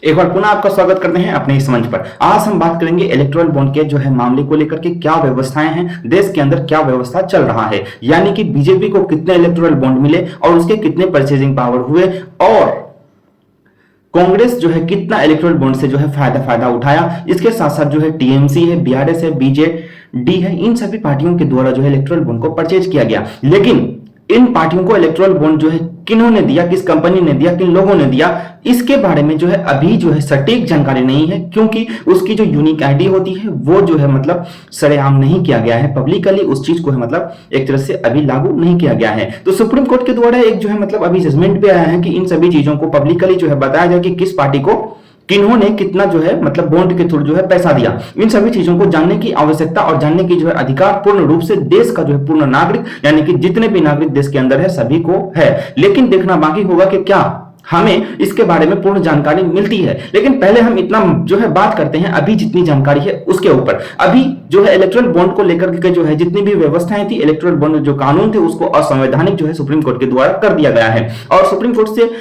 एक बार पुनः आपका स्वागत करते हैं अपने इस मंच पर। आज हम बात करेंगे इलेक्टोरल बॉन्ड के जो है मामले को लेकर के क्या व्यवस्थाएं हैं, देश के अंदर क्या व्यवस्था चल रहा है, यानी कि बीजेपी को कितने इलेक्टोरल बॉन्ड मिले और उसके कितने परचेजिंग पावर हुए और कांग्रेस जो है कितना इलेक्टोरल बॉन्ड से जो है फायदा उठाया। इसके साथ साथ जो है टीएमसी है, बीआरएस है, बीजेडी है, इन सभी पार्टियों के द्वारा जो है इलेक्टोरल बॉन्ड को परचेज किया गया। लेकिन इन पार्टियों को इलेक्टोरल बॉन्ड जो है किन्होंने दिया, किस कंपनी ने दिया, किन लोगों ने दिया, इसके बारे में जो है अभी जो है सटीक जानकारी नहीं है, क्योंकि उसकी जो यूनिक आईडी होती है वो जो है मतलब सरेआम नहीं किया गया है, पब्लिकली उस चीज को है मतलब एक तरह से अभी लागू नहीं किया गया है। तो सुप्रीम कोर्ट के द्वारा एक जो है मतलब अभी जजमेंट पे आया है कि इन सभी चीजों को पब्लिकली जो है बताया जाए कि किस पार्टी को किन्होंने कितना जो है मतलब बॉन्ड के थ्रू जो है पैसा दिया। इन सभी चीजों को जानने की आवश्यकता और जानने की जो है अधिकार पूर्ण रूप से देश का जो है पूर्ण नागरिक, यानी कि जितने भी नागरिक देश के अंदर है सभी को है। लेकिन देखना बाकी होगा कि क्या हमें इसके बारे में पूर्ण जानकारी मिलती है। लेकिन पहले हम इतना जो है बात करते हैं अभी जितनी जानकारी है उसके ऊपर। अभी जो है इलेक्टोरल बॉन्ड को लेकर के जो है जितनी भी व्यवस्थाएं थी, इलेक्टोरल बॉन्ड जो कानून थे उसको असंवैधानिक जो है सुप्रीम कोर्ट के द्वारा कर दिया गया है। और सुप्रीम कोर्ट से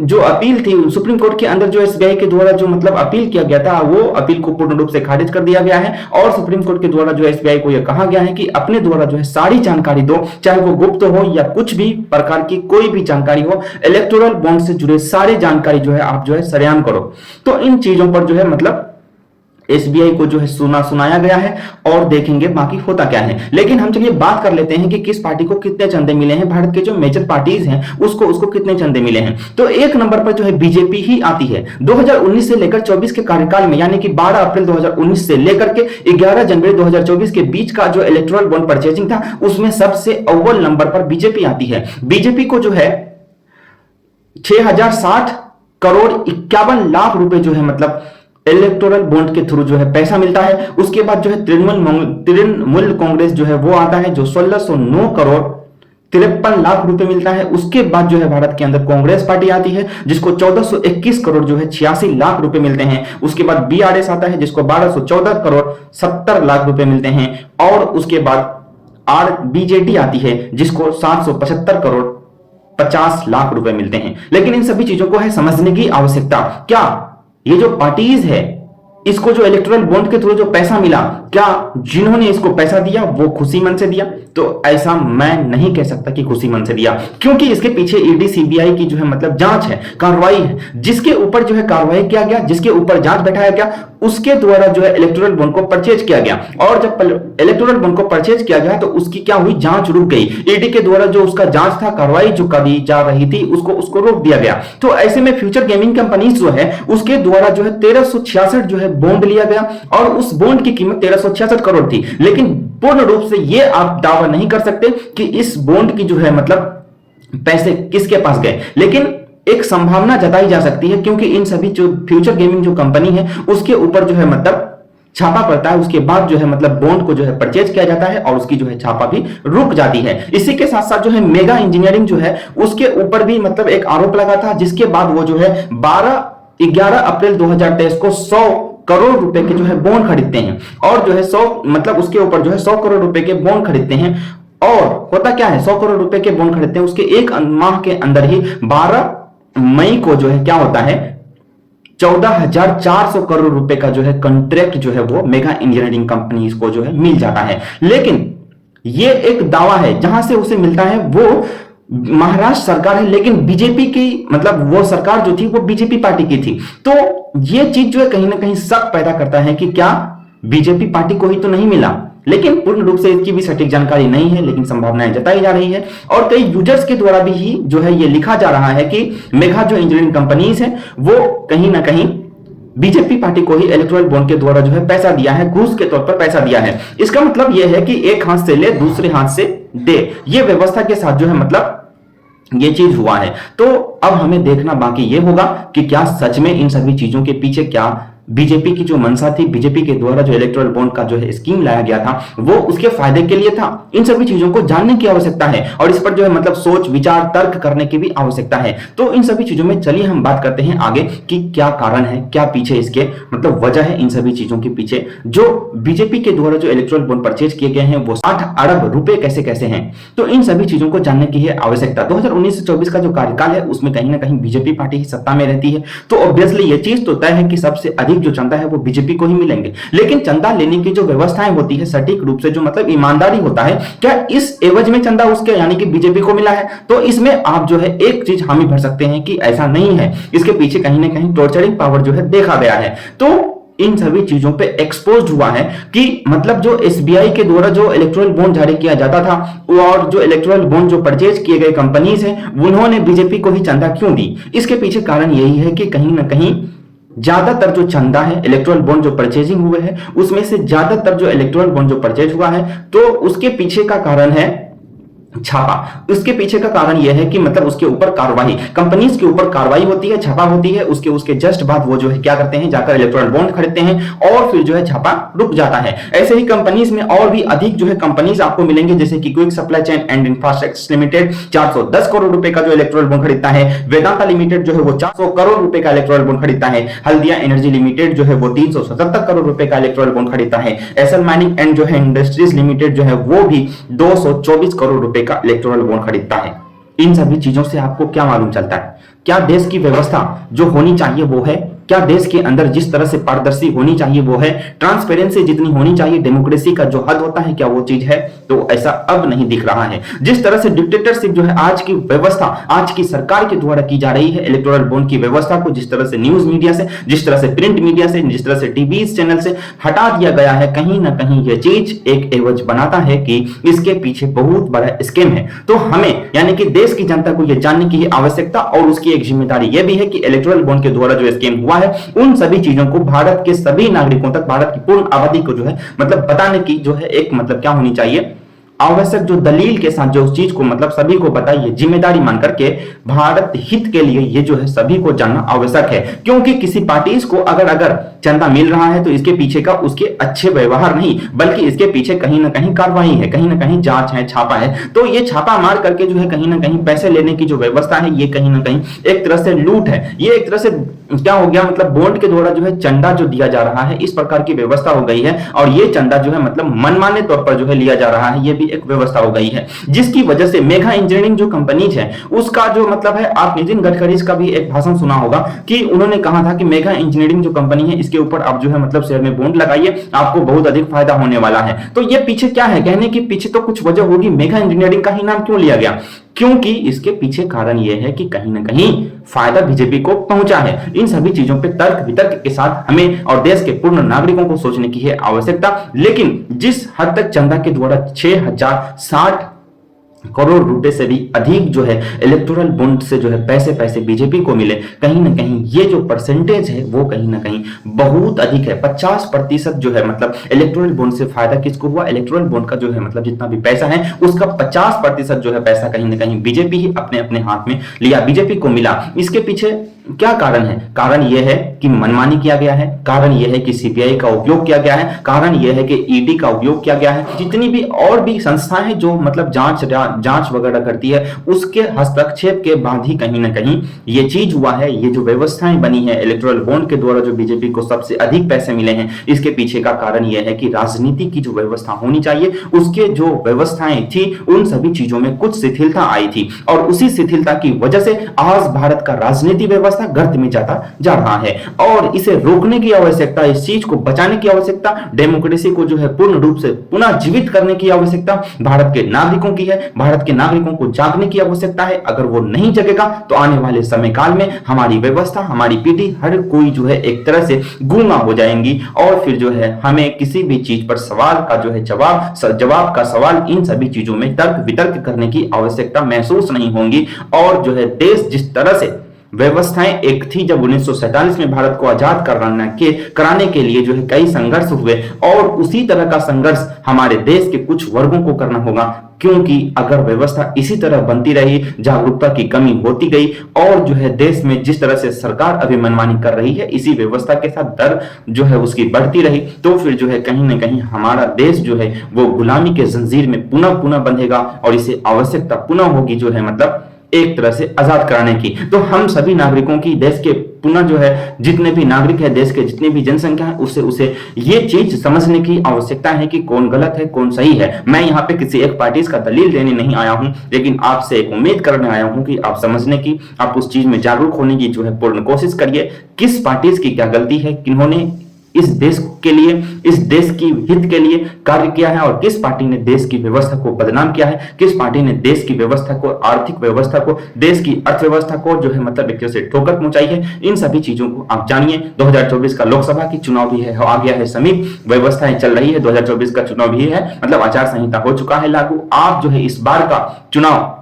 जो अपील थी, सुप्रीम कोर्ट के अंदर जो एसबीआई के द्वारा जो मतलब अपील किया गया था वो अपील को पूर्ण रूप से खारिज कर दिया गया है। और सुप्रीम कोर्ट के द्वारा जो एसबीआई को यह कहा गया है कि अपने द्वारा जो है सारी जानकारी दो, चाहे वो गुप्त हो या कुछ भी प्रकार की कोई भी जानकारी हो, इलेक्टोरल बॉन्ड से जुड़े सारी जानकारी जो है आप जो है सरेआम करो। तो इन चीजों पर जो है मतलब एसबीआई को जो है सुनाया गया है और देखेंगे बाकी होता क्या है। लेकिन हम चलिए बात कर लेते हैं कि किस पार्टी को कितने चंदे मिले हैं। भारत के जो मेजर पार्टीज हैं उसको कितने चंदे मिले हैं। तो एक नंबर पर जो है बीजेपी ही आती है। 2019 से लेकर 24 के कार्यकाल में, यानी कि 12 अप्रैल 2019 से लेकर के 11 जनवरी 2024 के बीच का जो इलेक्टोरल बॉन्ड परचेजिंग था उसमें सबसे अव्वल नंबर पर बीजेपी आती है। बीजेपी को जो है 6060 करोड़ 51 लाख रुपए जो है मतलब इलेक्टोरल बॉन्ड के थ्रू जो है पैसा मिलता है। उसके बाद जो है तृणमूल कांग्रेस जो है वो आता है जो 1609 करोड़ 53 लाख रुपए मिलता है। उसके बाद जो है भारत के अंदर कांग्रेस पार्टी आती है जिसको 1421 करोड़ जो है 86 लाख रुपए मिलते हैं। उसके बाद बीआरएस आता है जिसको 1214 करोड़ 70 लाख रुपए मिलते हैं। और उसके बाद बीजेडी आती है जिसको 775 करोड़ 50 लाख रुपए मिलते हैं। लेकिन इन सभी चीजों को है समझने की आवश्यकता। क्या ये जो पार्टीज है इसको जो इलेक्टोरल बॉन्ड के थ्रू जो पैसा मिला, क्या जिन्होंने इसको पैसा दिया वो खुशी मन से दिया? तो ऐसा मैं नहीं कह सकता कि खुशी मन से दिया, क्योंकि इसके पीछे ईडी सीबीआई की जो है मतलब जांच है, कार्रवाई है, जिसके ऊपर जो है कार्रवाई किया गया, जिसके ऊपर जांच बैठाया गया, उसके द्वारा जो है इलेक्टोरल बॉन्ड को परचेज किया गया। और जब इलेक्टोरल बॉन्ड को परचेज किया गया तो उसकी क्या हुई, जांच रुक गई। ईडी के द्वारा जो उसका जांच था, कार्रवाई जो करी जा रही थी उसको रोक दिया गया। तो ऐसे में फ्यूचर गेमिंग कंपनीज जो है उसके द्वारा जो है 1366 जो है बॉन्ड लिया गया और उस बॉन्ड की कीमत 1366 करोड़ थी। लेकिन पूर्ण रूप से ये आप दावा नहीं कर सकते कि इस बॉन्ड की जो है मतलब पैसे किसके पास गए, लेकिन एक संभावना जताई जा सकती है, क्योंकि इन सभी जो फ्यूचर गेमिंग जो कंपनी है उसके ऊपर जो है मतलब छापा पड़ता है। उसके बाद जो है मतलब बॉन्ड को जो है परचेज किया जाता है और उसकी जो है छापा भी रुक जाती है। इसी के साथ साथ जो है मेगा इंजीनियरिंग जो है उसके ऊपर भी मतलब एक आरोप लगा था, जिसके बाद वो जो है 11 अप्रैल 2023 को 100 करोड़ रुपए के जो है बॉन्ड खरीदते हैं और जो है 100 मतलब उसके ऊपर जो है 100 करोड़ रुपए के बॉन्ड खरीदते हैं। और होता क्या है, 100 करोड़ रुपए के बॉन्ड खरीदते हैं, उसके एक माह के अंदर ही 12 मई को जो है क्या होता है 14,400 करोड़ रुपए का जो है कॉन्ट्रैक्ट जो है वो मेगा इंजीनियरिंग कंपनी को जो है मिल जाता है। लेकिन ये एक दावा है, जहां से उसे मिलता है वो महाराष्ट्र सरकार है, लेकिन बीजेपी की मतलब वो सरकार जो थी वो बीजेपी पार्टी की थी। तो ये चीज जो है कहीं ना कहीं शक पैदा करता है कि क्या बीजेपी पार्टी को ही तो नहीं मिला। लेकिन पूर्ण रूप से इसकी भी सटीक जानकारी नहीं है, लेकिन संभावनाएं जताई जा रही है और कई यूजर्स के द्वारा भी ही जो है ये लिखा जा रहा है कि मेगा जो इंजीनियरिंग कंपनीज है वो कहीं ना कहीं बीजेपी पार्टी को ही इलेक्टोरल बॉन्ड के द्वारा जो है पैसा दिया है, घूस के तौर पर पैसा दिया है। इसका मतलब यह है कि एक हाथ से ले दूसरे हाथ से दे, ये व्यवस्था के साथ जो है मतलब ये चीज हुआ है। तो अब हमें देखना बाकी ये होगा कि क्या सच में इन सभी चीजों के पीछे क्या बीजेपी की जो मंशा थी, बीजेपी के द्वारा जो इलेक्टोरल बॉन्ड का जो है स्कीम लाया गया था, वो उसके फायदे के लिए था। इन सभी चीजों को जानने की आवश्यकता है और इस पर जो है मतलब सोच विचार तर्क करने की भी आवश्यकता है। तो इन सभी चीजों में चलिए हम बात करते हैं आगे कि क्या कारण है, क्या पीछे इसके मतलब वजह है इन सभी चीजों के पीछे। जो बीजेपी के द्वारा जो इलेक्टोरल बॉन्ड परचेज किए गए हैं वो 60 अरब रुपए कैसे कैसे हैं, तो इन सभी चीजों को जानने की है आवश्यकता। 2019 से 24 का जो कार्यकाल है उसमें कहीं ना कहीं बीजेपी पार्टी ही सत्ता में रहती है, तो ऑब्वियसली ये चीज तो तय है कि सबसे अधिक जो चंदा है वो बीजेपी को ही मिलेंगे। लेकिन चंदा लेने की जो व्यवस्थाएं होती है सटीक रूप से जो मतलब ईमानदारी होता है, क्या इस एवज में चंदा उसके यानी कि बीजेपी को मिला है? तो इसमें आप जो है एक चीज हामी भर सकते हैं कि ऐसा नहीं है, इसके पीछे कहीं ना कहीं टॉर्चरिंग पावर जो है देखा गया है। तो इन सभी चीजों पे एक्सपोज्ड हुआ है कि मतलब जो एसबीआई के द्वारा जो इलेक्टोरल बॉन्ड जारी किया जाता था और जो इलेक्टोरल बॉन्ड जो परचेज किए गए कंपनीज हैं उन्होंने बीजेपी को ही चंदा क्यों दी। इसके पीछे कारण यही है कि कहीं ना कहीं ज्यादातर जो चंदा है इलेक्टोरल बॉन्ड जो परचेजिंग हुए हैं उसमें से ज्यादातर जो इलेक्टोरल बॉन्ड जो परचेज हुआ है, तो उसके पीछे का कारण है छापा। उसके पीछे का कारण यह है कि मतलब उसके ऊपर कार्रवाई, कंपनीज के ऊपर कार्रवाई होती है, छापा होती है, उसके जस्ट बाद वो जो है क्या करते हैं, जाकर इलेक्टोरल बॉन्ड खरीदते हैं और फिर जो है छापा रुक जाता है। ऐसे ही कंपनीज में और भी अधिक जो है कंपनीज आपको मिलेंगे, जैसे कि quick supply chain and infrastructure limited 410 crore रुपए का जो इलेक्टोरल बॉन्ड खरीदता है। वेदांता लिमिटेड जो है वो 400 करोड़ रुपए का इलेक्टोरल बॉन्ड खरीदता है। हल्दिया एनर्जी लिमिटेड जो है वो 377 करोड़ रुपए का इलेक्टोरल बॉन्ड खरीदता है। एसएल माइनिंग एंड जो है इंडस्ट्रीज लिमिटेड जो है वो भी 224 करोड़ रुपए का इलेक्टोरल बॉन्ड खरीदता है। इन सभी चीजों से आपको क्या मालूम चलता है? क्या देश की व्यवस्था जो होनी चाहिए वो है? क्या देश के अंदर जिस तरह से पारदर्शी होनी चाहिए वो है? ट्रांसपेरेंसी जितनी होनी चाहिए, डेमोक्रेसी का जो हद होता है, क्या वो चीज है? तो ऐसा अब नहीं दिख रहा है। जिस तरह से डिक्टेटरशिप जो है आज की व्यवस्था, आज की सरकार के द्वारा की जा रही है, इलेक्टोरल बॉन्ड की व्यवस्था को जिस तरह से न्यूज मीडिया से, जिस तरह से प्रिंट मीडिया से, जिस तरह से टीवी चैनल से हटा दिया गया है, कहीं ना कहीं यह चीज एक एवज बनाता है कि इसके पीछे बहुत बड़ा स्कैम है। तो हमें यानी कि देश की जनता को यह जानने की आवश्यकता और उसकी एक जिम्मेदारी यह भी है कि इलेक्टोरल बॉन्ड के द्वारा जो स्कैम हुआ है उन सभी चीजों को भारत के सभी नागरिकों तक, भारत की पूर्ण आबादी को जो है मतलब बताने की जो है एक मतलब क्या होनी चाहिए, आवश्यक जो दलील के साथ जो उस चीज को मतलब सभी को बताइए, जिम्मेदारी मान करके भारत हित के लिए ये जो है सभी को जानना आवश्यक है। क्योंकि किसी पार्टी को अगर चंदा मिल रहा है तो इसके पीछे का उसके अच्छे व्यवहार नहीं, बल्कि इसके पीछे कहीं ना कहीं कार्रवाई है, कहीं ना कहीं जांच है, छापा है। तो ये छापा मार करके जो है कहीं ना कहीं पैसे लेने की जो व्यवस्था है ये कहीं ना कहीं एक तरह से लूट है। ये एक तरह से क्या हो गया, मतलब बॉन्ड के द्वारा जो है चंदा जो दिया जा रहा है, इस प्रकार की व्यवस्था हो गई है और ये चंदा जो है मतलब मनमाने तौर पर जो है लिया जा रहा है, ये भी एक व्यवस्था हो गई है। जिसकी वजह से मेगा इंजीनियरिंग जो कंपनीज है उसका जो मतलब है, आप नितिन गडकरी का भी एक भाषण सुना होगा कि उन्होंने कहा था कि मेगा इंजीनियरिंग जो कंपनी है इसके ऊपर आप जो है मतलब शेयर में बॉन्ड लगाइए, आपको बहुत अधिक फायदा होने वाला है। तो ये पीछे क्या है, कहने के पीछे तो कुछ वजह होगी। मेगा इंजीनियरिंग का ही नाम क्यों लिया गया? क्योंकि इसके पीछे कारण यह है कि कहीं ना कहीं फायदा बीजेपी को पहुंचा है। इन सभी चीजों पे तर्क वितर्क के साथ हमें और देश के पूर्ण नागरिकों को सोचने की है आवश्यकता। लेकिन जिस हद तक चंदा के द्वारा 6060 करोड़ रुपए से भी अधिक जो है इलेक्टोरल बॉन्ड से जो है पैसे बीजेपी को मिले, कहीं ना कहीं ये जो परसेंटेज है वो कहीं ना कहीं बहुत अधिक है। 50% जो है मतलब इलेक्टोरल बॉन्ड से फायदा किसको हुआ? इलेक्टोरल बॉन्ड का जो है मतलब जितना भी पैसा है उसका 50% जो है पैसा कहीं ना कहीं बीजेपी ही अपने हाथ में लिया, बीजेपी को मिला। इसके पीछे क्या कारण है? कारण यह है कि मनमानी किया गया है, कारण यह है कि सीबीआई का उपयोग किया गया है, कारण यह है कि ईडी का उपयोग किया गया है। जितनी भी और भी संस्थाएं हैं जो मतलब जांच वगैरह करती है, उसके हस्तक्षेप के बाद ही कहीं ना कहीं ये चीज हुआ है। ये जो व्यवस्थाएं बनी है इलेक्टोरल बॉन्ड के द्वारा जो बीजेपी को सबसे अधिक पैसे मिले हैं, इसके पीछे का कारण यह है कि राजनीति की जो व्यवस्था होनी चाहिए उसके जो व्यवस्थाएं थी उन सभी चीजों में कुछ शिथिलता आई थी और उसी शिथिलता की वजह से आज भारत का राजनीति व्यवस्था गर्त में जाता जा रहा है और इसे रोकने की आवश्यकता, इस चीज को बचाने की आवश्यकता, डेमोक्रेसी को जो है पूर्ण रूप से पुनः जीवित करने की आवश्यकता भारत के नागरिकों की है। भारत के नागरिकों को जागने की आवश्यकता है। अगर वो नहीं जगेगा तो आने वाले समय काल में हमारी व्यवस्था, हमारी पीढ़ी, हर कोई जो है एक तरह से गूंगा हो जाएंगी और फिर जो है हमें किसी भी चीज पर सवाल का जो है जवाब का सवाल, इन सभी चीजों में तर्क वितर्क करने की आवश्यकता महसूस नहीं होगी और जो है देश जिस तरह से व्यवस्थाएं एक थी जब 1947 में भारत को आजाद कराने के लिए जो है कई संघर्ष हुए, और उसी तरह का संघर्ष हमारे देश के कुछ वर्गों को करना होगा, क्योंकि अगर व्यवस्था इसी तरह बनती रही, जागरूकता की कमी होती गई और जो है देश में जिस तरह से सरकार अभी मनमानी कर रही है, इसी व्यवस्था के साथ दर जो है उसकी बढ़ती रही, तो फिर जो है कहीं ना कहीं हमारा देश जो है वो गुलामी के जंजीर में पुनः पुनः बंधेगा, और इसे आवश्यकता पुनः होगी जो है मतलब एक तरह से आजाद कराने की। तो हम सभी नागरिकों की, देश के पुनः जो है जितने भी नागरिक है, देश के जितनी भी जनसंख्या है, उसे ये चीज समझने की आवश्यकता है कि कौन गलत है कौन सही है। मैं यहाँ पे किसी एक पार्टी का दलील देने नहीं आया हूं, लेकिन आपसे एक उम्मीद करने आया हूं कि आप समझने की, आप उस चीज में जागरूक होने की जो है पूर्ण कोशिश करिए। किस पार्टी की क्या गलती है, किन्होंने इस देश के लिए, इस देश की हित के लिए कार्य किया है, और किस पार्टी ने देश की व्यवस्था को बदनाम किया है, किस पार्टी ने देश की व्यवस्था को, आर्थिक व्यवस्था को, देश की अर्थव्यवस्था को जो है मतलब एक तरह से ठोकर पहुंचाई है। इन सभी चीजों को आप जानिए। 2024 का लोकसभा की चुनाव भी है, आ गया है समीप, व्यवस्थाएं चल रही है, 2024 का चुनाव भी है, मतलब आचार संहिता हो चुका है लागू। आप जो है इस बार का चुनाव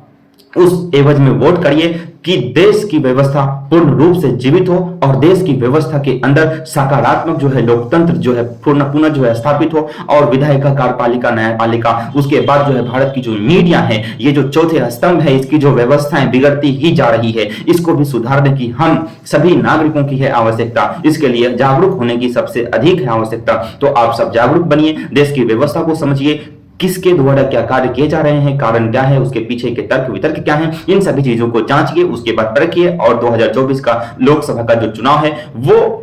उस एवज में वोट करिए कि देश की व्यवस्था पूर्ण रूप से जीवित हो, और देश की व्यवस्था के अंदर सकारात्मक जो है लोकतंत्र जो है पुनः जो है स्थापित हो, और विधायिका, कार्यपालिका, न्यायपालिका, उसके बाद जो है भारत की जो मीडिया है, ये जो चौथे स्तंभ है, इसकी जो व्यवस्थाएं बिगड़ती ही जा रही है, इसको भी सुधारने की हम सभी नागरिकों की है आवश्यकता। इसके लिए जागरूक होने की सबसे अधिक है आवश्यकता। तो आप सब जागरूक बनिए, देश की व्यवस्था को समझिए, किसके द्वारा क्या कार्य किए जा रहे हैं, कारण क्या है, उसके पीछे के तर्क वितर्क क्या है, इन सभी चीजों को जांचिए, उसके बाद परखिए, और 2024 का लोकसभा का जो चुनाव है वो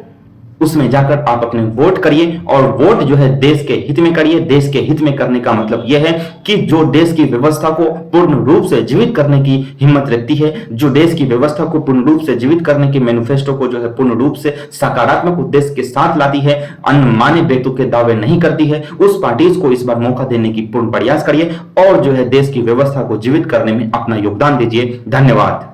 उसमें जाकर आप अपने वोट करिए, और वोट जो है देश के हित में करिए। देश के हित में करने का मतलब यह है कि जो देश की व्यवस्था को पूर्ण रूप से जीवित करने की हिम्मत रखती है, जो देश की व्यवस्था को पूर्ण रूप से जीवित करने के मैनिफेस्टो को जो है पूर्ण रूप से सकारात्मक उद्देश्य के साथ लाती है, अनमाने बेतुके दावे नहीं करती है, उस पार्टी को इस बार मौका देने की पूर्ण प्रयास करिए, और जो है देश की व्यवस्था को जीवित करने में अपना योगदान दीजिए। धन्यवाद।